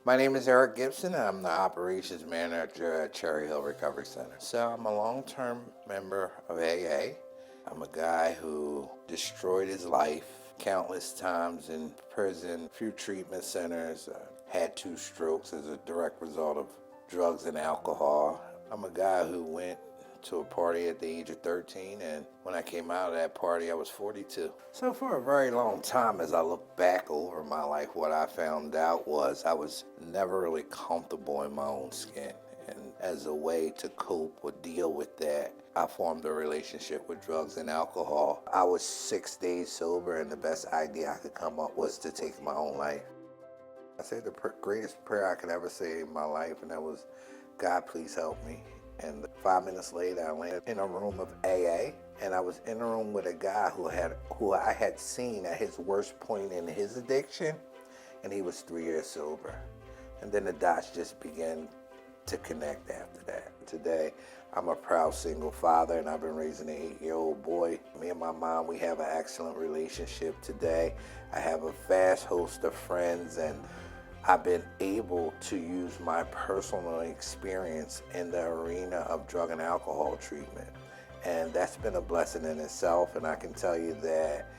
My name is Eric Gibson. I'm the operations manager at Cherry Hill Recovery Center. So I'm a long-term member of AA. I'm a guy who destroyed his life countless times in prison, few treatment centers, had 2 strokes as a direct result of drugs and alcohol. I'm a guy who went to a party at the age of 13, and when I came out of that party I was 42. So for a very long time, as I look back over my life, what I found out was I was never really comfortable in my own skin, and as a way to cope or deal with that, I formed a relationship with drugs and alcohol. I was 6 days sober, and the best idea I could come up was to take my own life. I said the greatest prayer I could ever say in my life, and that was, God, please help me. And 5 minutes later, I landed in a room of AA, and I was in a room with a guy who I had seen at his worst point in his addiction, and he was 3 years sober. And then the dots just began to connect after that. Today, I'm a proud single father, and I've been raising an 8-year-old boy. Me and my mom, we have an excellent relationship today. I have a vast host of friends, and I've been able to use my personal experience in the arena of drug and alcohol treatment. And that's been a blessing in itself. And I can tell you that,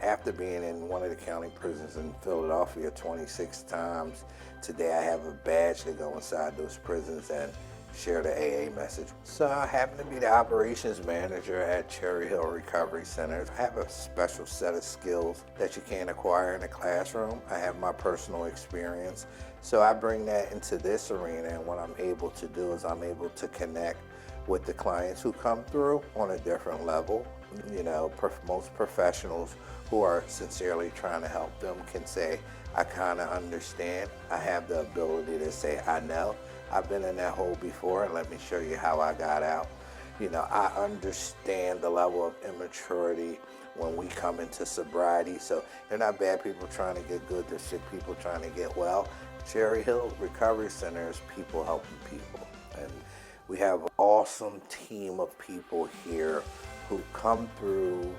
after being in one of the county prisons in Philadelphia 26 times, today I have a badge to go inside those prisons and share the AA message. So I happen to be the operations manager at Cherry Hill Recovery Center. I have a special set of skills that you can't acquire in a classroom. I have my personal experience. So I bring that into this arena, and what I'm able to do is I'm able to connect with the clients who come through on a different level. Most professionals who are sincerely trying to help them can say, I kind of understand. I have the ability to say, I know. I've been in that hole before, and let me show you how I got out. I understand the level of immaturity when we come into sobriety. So they're not bad people trying to get good, they're sick people trying to get well. Cherry Hill Recovery Center is people helping people. And we have an awesome team of people here who come through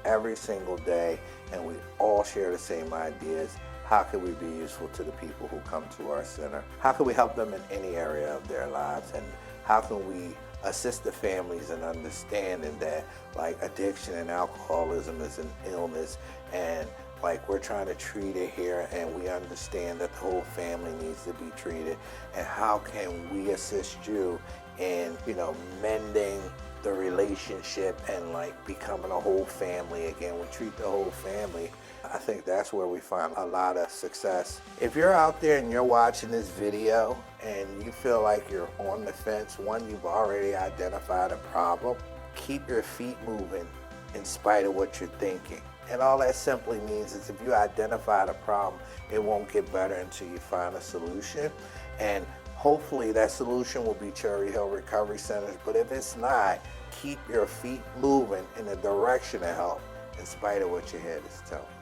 every single day, and we all share the same ideas. How can we be useful to the people who come to our center? How can we help them in any area of their lives? And how can we assist the families in understanding that, like, addiction and alcoholism is an illness, and we're trying to treat it here, and we understand that the whole family needs to be treated. And how can we assist you in, mending the relationship and becoming a whole family again? We treat the whole family. I think that's where we find a lot of success. If you're out there and you're watching this video and you feel like you're on the fence, one, you've already identified a problem. Keep your feet moving in spite of what you're thinking. And all that simply means is if you identify the problem, it won't get better until you find a solution. And hopefully that solution will be Cherry Hill Recovery Centers. But if it's not, keep your feet moving in the direction of help in spite of what your head is telling you.